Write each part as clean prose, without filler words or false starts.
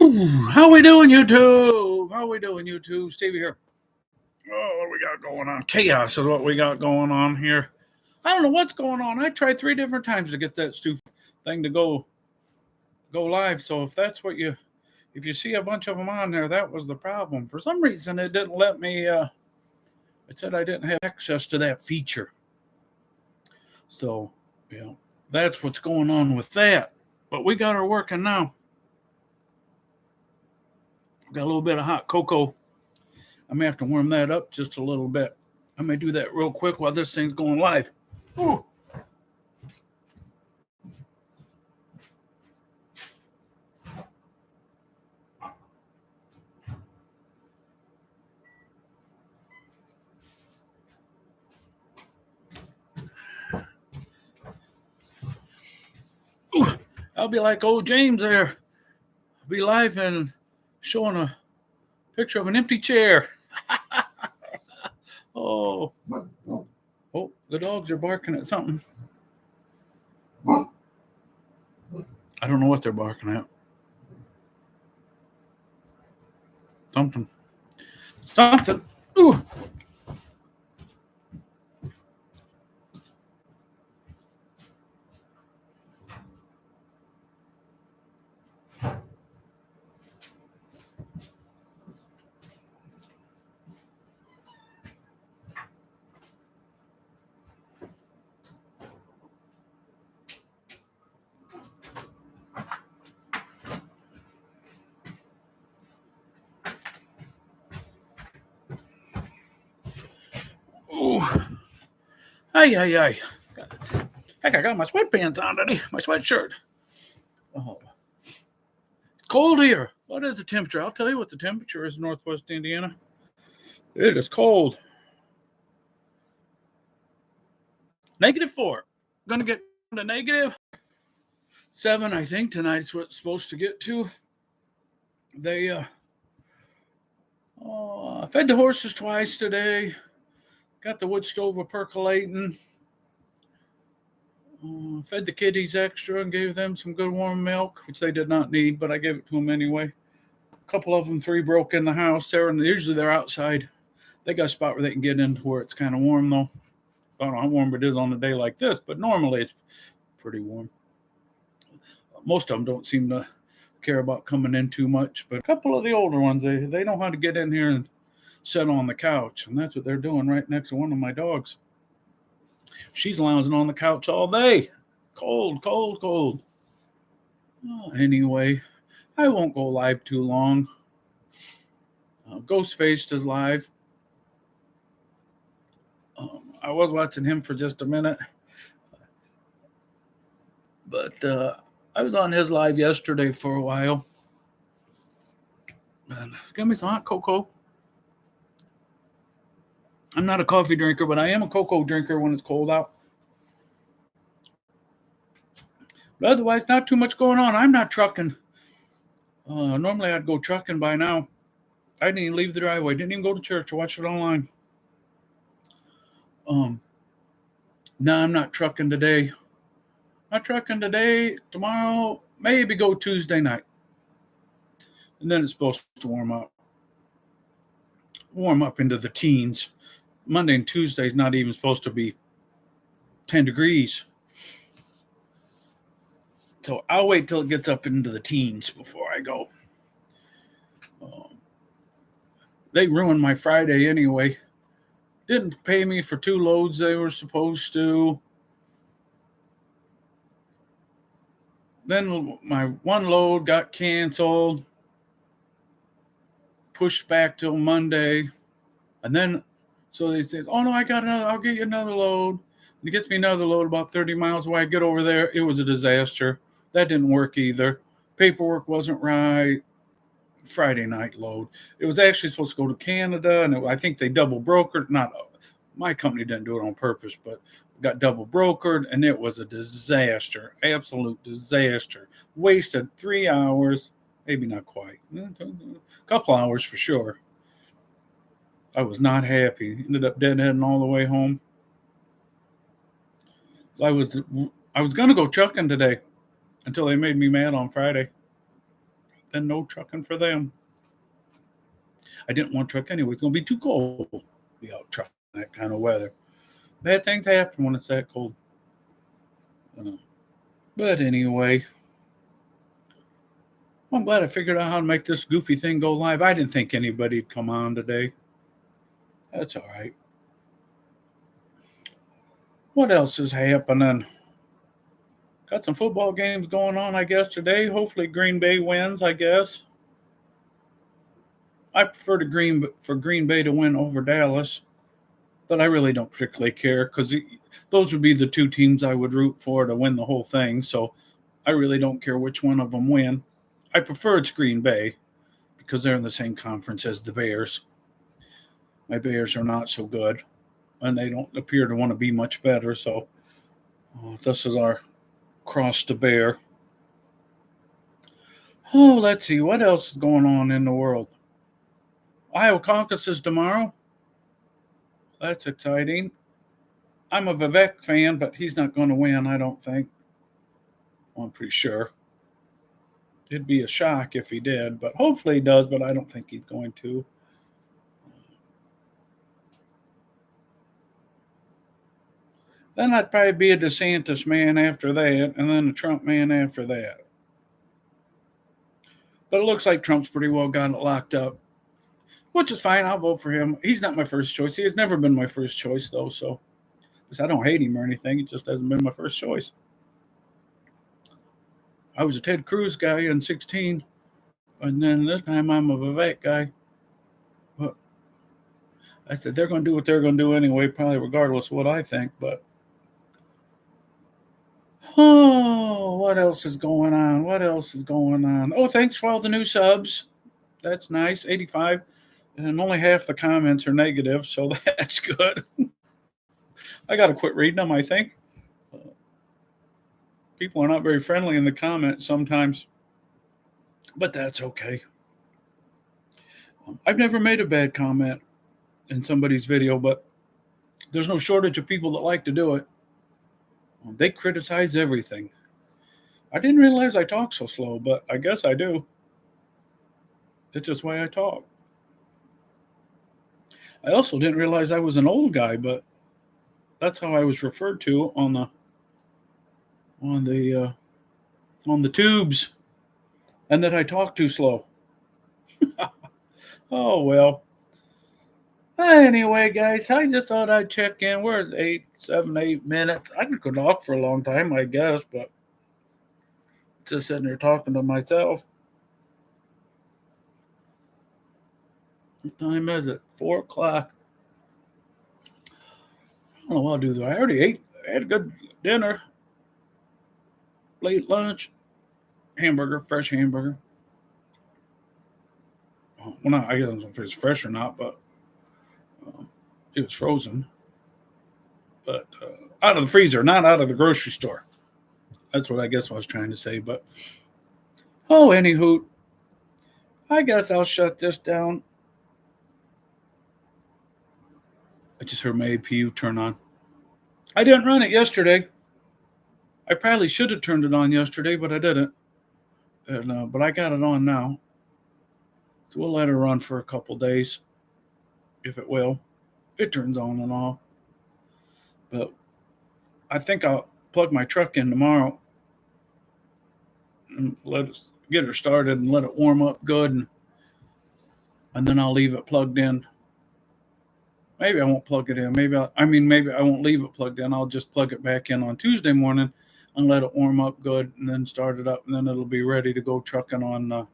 How we doing, YouTube? How we doing, YouTube? Stevie here. Oh, what we got going on? Chaos is what we got going on here. I don't know what's going on. I tried 3 different times to get that stupid thing to go live. So if you see a bunch of them on there, that was the problem. For some reason, it didn't let me. It said I didn't have access to that feature. So, that's what's going on with that. But we got her working now. Got a little bit of hot cocoa. I'm going to have to warm that up just a little bit. I'm going to do that real quick while this thing's going live. Ooh. Ooh. I'll be like old James there. I'll be live and showing a picture of an empty chair. Oh, the dogs are barking at something. I don't know what they're barking at. Something. Ooh. Ooh. Ay. Heck, I got my sweatpants on today, my sweatshirt. Oh. It's cold here. What is the temperature? I'll tell you what the temperature is in Northwest Indiana. It is cold. -4. Gonna get to -7, I think. Tonight's what it's supposed to get to. They fed the horses twice today. Got the wood stove percolating. Fed the kitties extra and gave them some good warm milk, which they did not need, but I gave it to them anyway. A couple of them, 3 broke in the house there, and usually they're outside. They got a spot where they can get into where it's kind of warm, though. I don't know how warm it is on a day like this, but normally it's pretty warm. Most of them don't seem to care about coming in too much, but a couple of the older ones, they know how to get in here and sit on the couch, and that's what they're doing right next to one of my dogs. She's lounging on the couch all day. Cold. Anyway, I won't go live too long. Ghostface is live. I was watching him for just a minute, but I was on his live yesterday for a while. And give me some hot cocoa. I'm not a coffee drinker, but I am a cocoa drinker when it's cold out. But otherwise, not too much going on. I'm not trucking. Normally, I'd go trucking by now. I didn't even leave the driveway. Didn't even go to church. I watched it online. No, I'm not trucking today. Not trucking today. Tomorrow, maybe go Tuesday night. And then it's supposed to warm up. Warm up into the teens. Monday and Tuesday is not even supposed to be 10 degrees. So I'll wait till it gets up into the teens before I go. They ruined my Friday anyway. Didn't pay me for 2 loads they were supposed to. Then my 1 load got canceled. Pushed back till Monday. And then, so they said, oh no, I'll get you another load. And it gets me another load about 30 miles away. I get over there. It was a disaster. That didn't work either. Paperwork wasn't right. Friday night load. It was actually supposed to go to Canada, and I think they double brokered. Not my company didn't do it on purpose, but got double brokered, and it was a disaster. Absolute disaster. Wasted 3 hours, maybe not quite, a couple hours for sure. I was not happy. Ended up deadheading all the way home. So I was going to go trucking today until they made me mad on Friday. then no trucking for them. I didn't want to truck anyway. It's going to be too cold to be out trucking that kind of weather. Bad things happen when it's that cold. But anyway, I'm glad I figured out how to make this goofy thing go live. I didn't think anybody'd come on today. That's all right. What else is happening? Got some football games going on, I guess, today. Hopefully Green Bay wins, I guess. I prefer for Green Bay to win over Dallas, but I really don't particularly care because those would be the two teams I would root for to win the whole thing. So I really don't care which one of them win. I prefer it's Green Bay because they're in the same conference as the Bears. My Bears are not so good, and they don't appear to want to be much better. So this is our cross to bear. Oh, let's see. What else is going on in the world? Iowa caucus is tomorrow. That's exciting. I'm a Vivek fan, but he's not going to win, I don't think. Well, I'm pretty sure. It'd be a shock if he did, but hopefully he does, but I don't think he's going to. Then I'd probably be a DeSantis man after that, and then a Trump man after that. But it looks like Trump's pretty well got it locked up, which is fine. I'll vote for him. He's not my first choice. He has never been my first choice, though, so I don't hate him or anything. It just hasn't been my first choice. I was a Ted Cruz guy in 2016, and then this time I'm a Vivek guy. But I said they're going to do what they're going to do anyway, probably regardless of what I think, but oh, what else is going on? What else is going on? Oh, thanks for all the new subs. That's nice. 85. And only half the comments are negative, so that's good. I got to quit reading them, I think. People are not very friendly in the comments sometimes, but that's okay. I've never made a bad comment in somebody's video, but there's no shortage of people that like to do it. They criticize everything. I didn't realize I talk so slow, but I guess I do. It's just the way I talk. I also didn't realize I was an old guy, but that's how I was referred to on the tubes, and that I talk too slow. Oh well. Anyway, guys, I just thought I'd check in. We're at 7, 8 minutes. I could talk for a long time, I guess, but just sitting there talking to myself. What time is it? 4 o'clock. I don't know what I'll do though. I already ate. I had a good dinner. Late lunch. Hamburger, fresh hamburger. Well, not, I don't know if it's fresh or not, but it was frozen. But out of the freezer, not out of the grocery store. That's what I guess I was trying to say. But, oh, anywho, I guess I'll shut this down. I just heard my APU turn on. I didn't run it yesterday. I probably should have turned it on yesterday, but I didn't. And, but I got it on now. So we'll let it run for a couple days, if it will. It turns on and off. But I think I'll plug my truck in tomorrow and let us get her started and let it warm up good. And then I'll leave it plugged in. Maybe I won't plug it in. Maybe I won't leave it plugged in. I'll just plug it back in on Tuesday morning and let it warm up good and then start it up. And then it'll be ready to go trucking on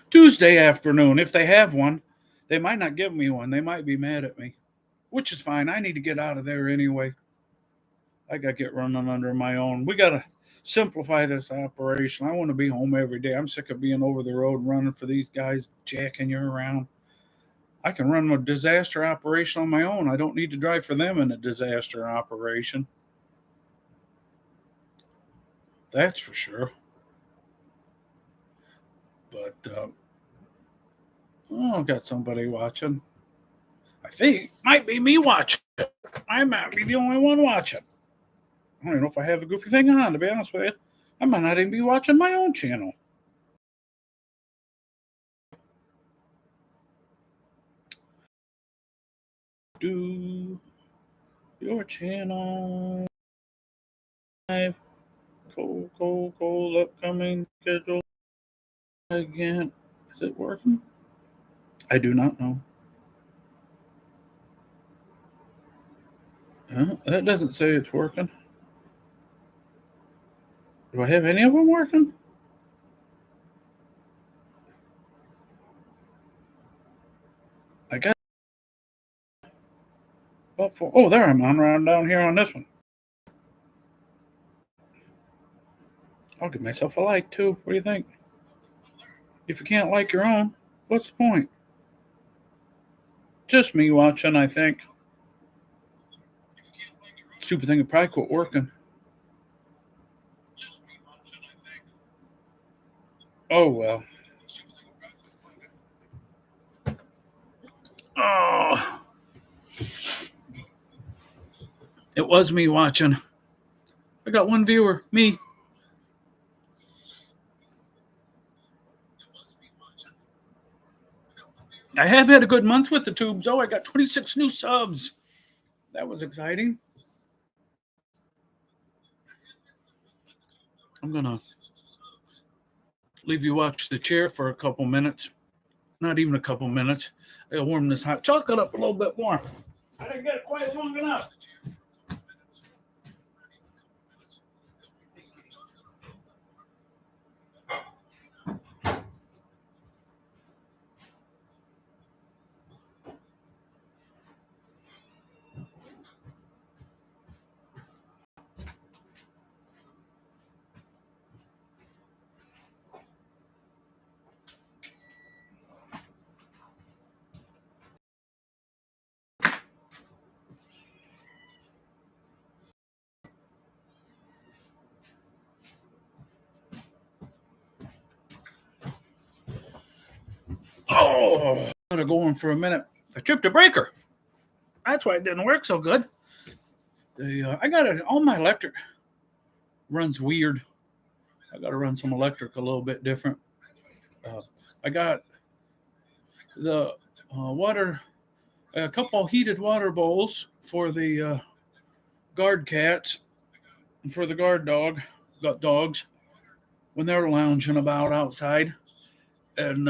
Tuesday afternoon. If they have one, they might not give me one. They might be mad at me, which is fine. I need to get out of there anyway. I got to get running under my own. We got to simplify this operation. I want to be home every day. I'm sick of being over the road running for these guys, jacking you around. I can run a disaster operation on my own. I don't need to drive for them in a disaster operation. That's for sure. But, I've got somebody watching. I think might be me watching. I might be the only one watching. I don't even know if I have the goofy thing on, to be honest with you. I might not even be watching my own channel. Do your channel live. Cold upcoming schedule again. Is it working? I do not know. That doesn't say it's working. Do I have any of them working? I got about four. Oh, there I'm on around down here on this one. I'll give myself a like too. What do you think? If you can't like your own, what's the point? Just me watching, I think. Stupid thing, it probably quit working. Oh well. Oh, it was me watching. I got one viewer, me. I have had a good month with the tubes. Oh, I got 26 new subs. That was exciting. I'm gonna leave you watch the chair for a couple minutes. Not even a couple minutes. I gotta warm this hot chocolate up a little bit more. I didn't get it quite long enough. Oh, I'm gonna go on for a minute. I tripped a breaker. That's why it didn't work so good. I got it. All my electric runs weird. I got to run some electric a little bit different. I got the water, a couple heated water bowls for the guard cats, and for the guard dogs when they're lounging about outside, and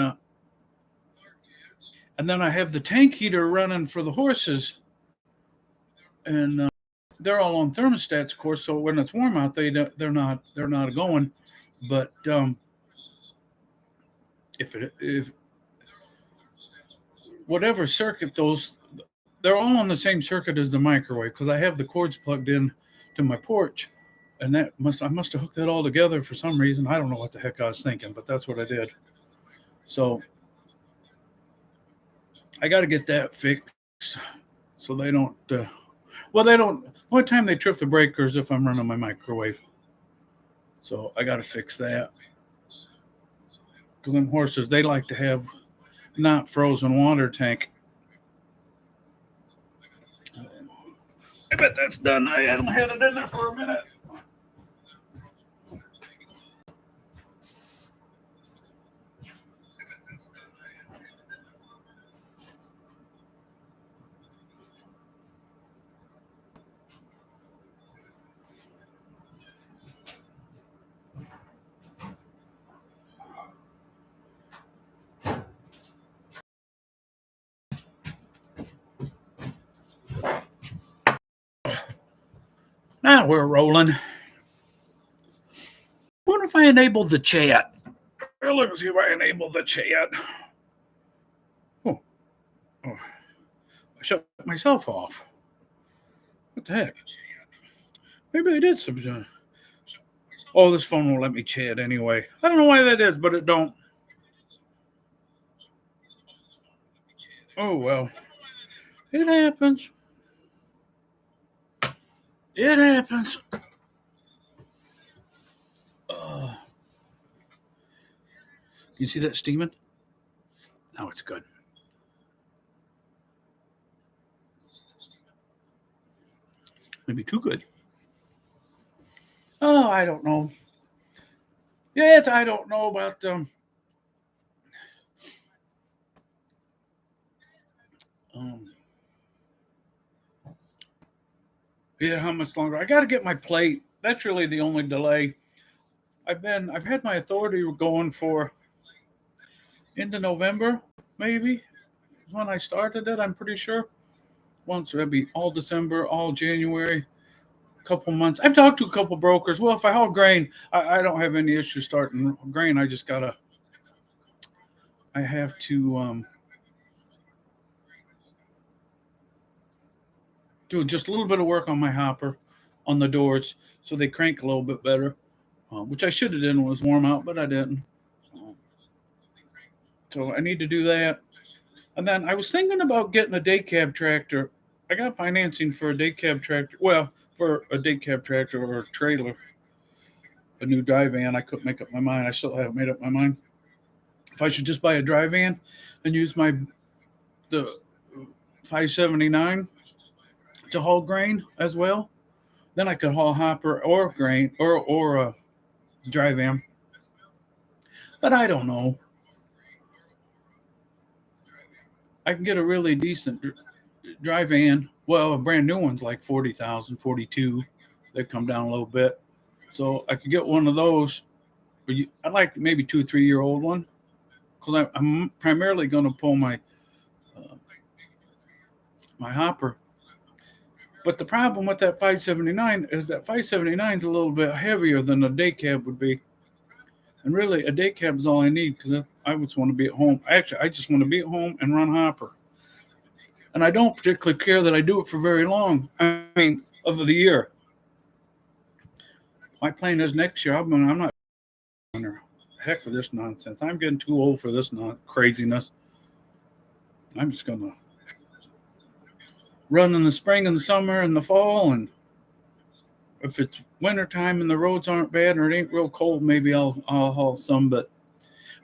and then I have the tank heater running for the horses, and they're all on thermostats, of course. So when it's warm out, they're not going. But if whatever circuit they're all on the same circuit as the microwave because I have the cords plugged in to my porch, and I must have hooked that all together for some reason. I don't know what the heck I was thinking, but that's what I did. So I got to get that fixed so they don't. They don't. The only time they trip the breaker is if I'm running my microwave. So I got to fix that because them horses they like to have not frozen water tank. I bet that's done. I haven't had it in there for a minute. Now we're rolling. I wonder if I enabled the chat. Let's see if I enable the chat. Oh, I shut myself off. What the heck? Maybe I did some. Oh, this phone won't let me chat anyway. I don't know why that is, but it don't. Oh well, it happens. It happens. You see that steaming? Now it's good. Maybe too good. Oh, I don't know. Yeah, I don't know about um yeah, how much longer? I got to get my plate. That's really the only delay. I've had my authority going for into November, maybe is when I started it. I'm pretty sure. Once it'd be all December, all January, couple months. I've talked to a couple brokers. Well, if I haul grain, I don't have any issue starting grain. I have to do just a little bit of work on my hopper, on the doors, so they crank a little bit better. Which I should have done when it was warm out, but I didn't. Um, so I need to do that. And then I was thinking about getting a day cab tractor. I got financing for a day cab tractor. Well, for a day cab tractor or a trailer, a new dry van. I couldn't make up my mind. I still haven't made up my mind if I should just buy a dry van and use the 579 to haul grain as well. Then I could haul hopper or grain or a dry van. But I don't know. I can get a really decent dry van. Well, a brand new one's like 40,000, 42. They come down a little bit. So I could get one of those. But I'd like maybe 2 or 3 year old one because I'm primarily going to pull uh, my hopper. But the problem with that 579 is that 579 is a little bit heavier than a day cab would be. And really, a day cab is all I need because I just want to be at home. Actually, I just want to be at home and run hopper. And I don't particularly care that I do it for very long. I mean, of the year. My plan is next year. I'm not under heck with this nonsense. I'm getting too old for this craziness. I'm just gonna run in the spring and the summer and the fall, and if it's wintertime and the roads aren't bad or it ain't real cold, maybe I'll haul some. But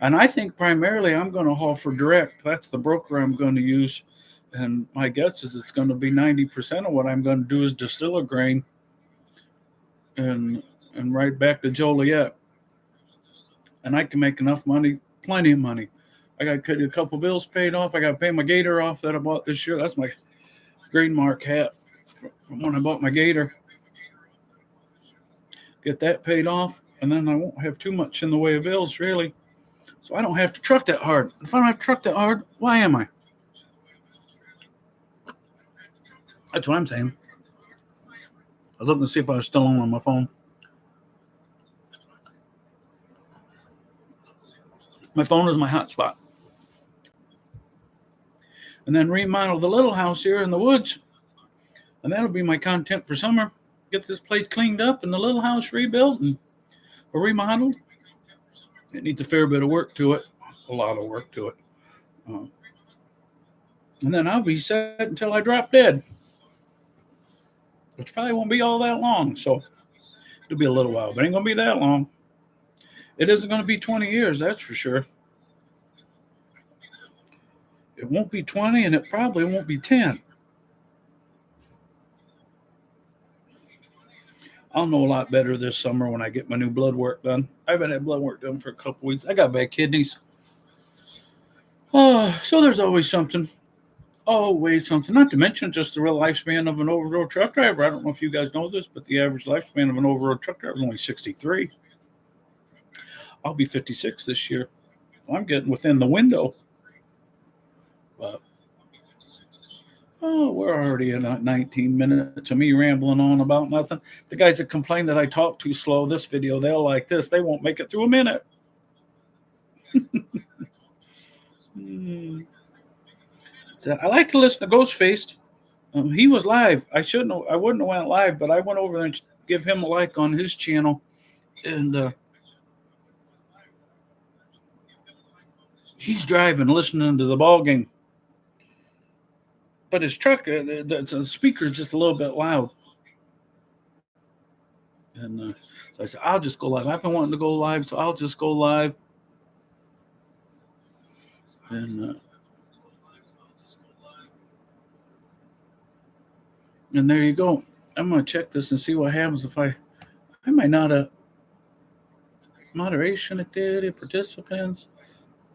and I think primarily I'm going to haul for direct. That's the broker I'm going to use, and my guess is it's going to be 90% of what I'm going to do is distill a grain and right back to Joliet, and I can make enough money, plenty of money. I got a couple bills paid off. I got to pay my gator off that I bought this year. That's my Green Mark hat from when I bought my gator. Get that paid off, and then I won't have too much in the way of bills, really. So I don't have to truck that hard. If I don't have to truck that hard, why am I? That's what I'm saying. I was looking to see if I was still on my phone. My phone is my hotspot. And then remodel the little house here in the woods, and that'll be my content for summer. Get this place cleaned up and the little house rebuilt and remodeled. It needs a fair bit of work to it, a lot of work to it. Uh, and then I'll be set until I drop dead, which probably won't be all that long. So it'll be a little while, but it ain't going to be that long. It isn't going to be 20 years, that's for sure. It won't be 20, and it probably won't be 10. I'll know a lot better this summer when I get my new blood work done. I haven't had blood work done for a couple weeks. I got bad kidneys. So there's always something. Always something. Not to mention just the real lifespan of an over-road truck driver. I don't know if you guys know this, but the average lifespan of an over-road truck driver is only 63. I'll be 56 this year. I'm getting within the window. But we're already at 19 minutes of me rambling on about nothing. The guys that complain that I talk too slow this video, they'll like this. They won't make it through a minute. So I like to listen to Ghostface. He was live. I wouldn't have went live, but I went over there and give him a like on his channel, and he's driving, listening to the ball game. But his truck, the speaker is just a little bit loud. And so I said, I'll just go live. I've been wanting to go live, so I'll just go live. And there you go. I'm going to check this and see what happens if I might not have. Moderation activity, participants,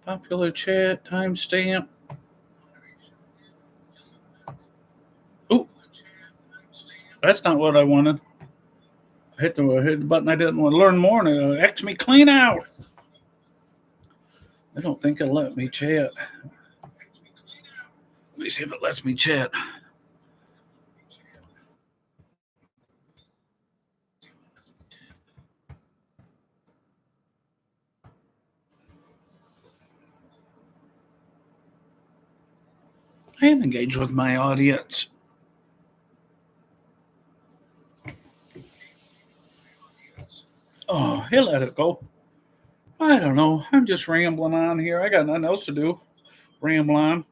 popular chat, timestamp. Oh, that's not what I wanted. I hit the button I didn't want to learn more, and it X me clean out. I don't think it'll let me chat. Let me see if it lets me chat. I am engaged with my audience. Oh, he'll let it go. I don't know. I'm just rambling on here. I got nothing else to do. Ramble on.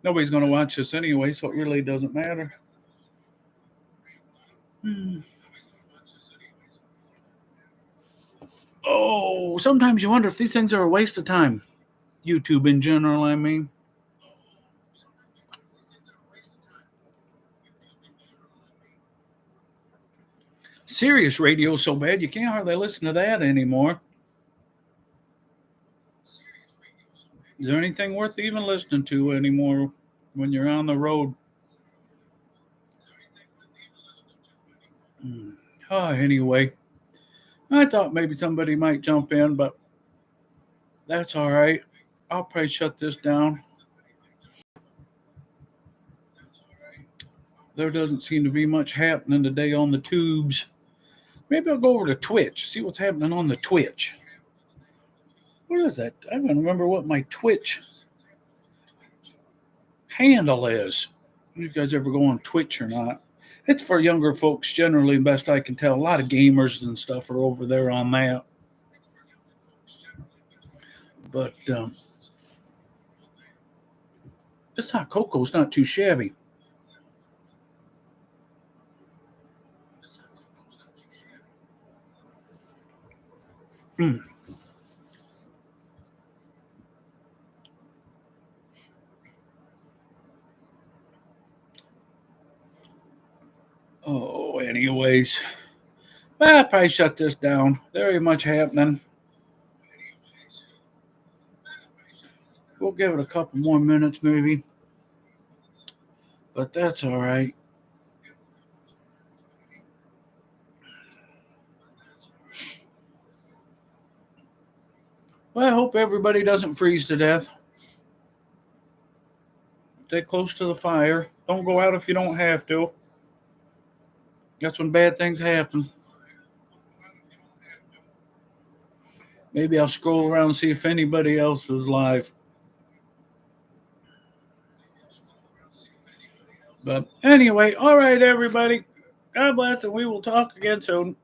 Nobody's going to watch this anyway, so it really doesn't matter. Oh, sometimes you wonder if these things are a waste of time. YouTube in general, I mean. Sirius radio is so bad you can't hardly listen to that anymore. Is there anything worth even listening to anymore when you're on the road? Oh, anyway, I thought maybe somebody might jump in, but that's all right. I'll probably shut this down. There doesn't seem to be much happening today on the tubes. Maybe I'll go over to Twitch, see what's happening on the Twitch. What is that? I don't remember what my Twitch handle is. You guys ever go on Twitch or not? It's for younger folks generally, best I can tell. A lot of gamers and stuff are over there on that. But this hot cocoa's not too shabby. Mm. Oh, anyways. Well, I'll probably shut this down. There ain't much happening. We'll give it a couple more minutes maybe. But that's all right. Well, I hope everybody doesn't freeze to death. Stay close to the fire. Don't go out if you don't have to. That's when bad things happen. Maybe I'll scroll around and see if anybody else is live. But anyway, all right, everybody. God bless, and we will talk again soon.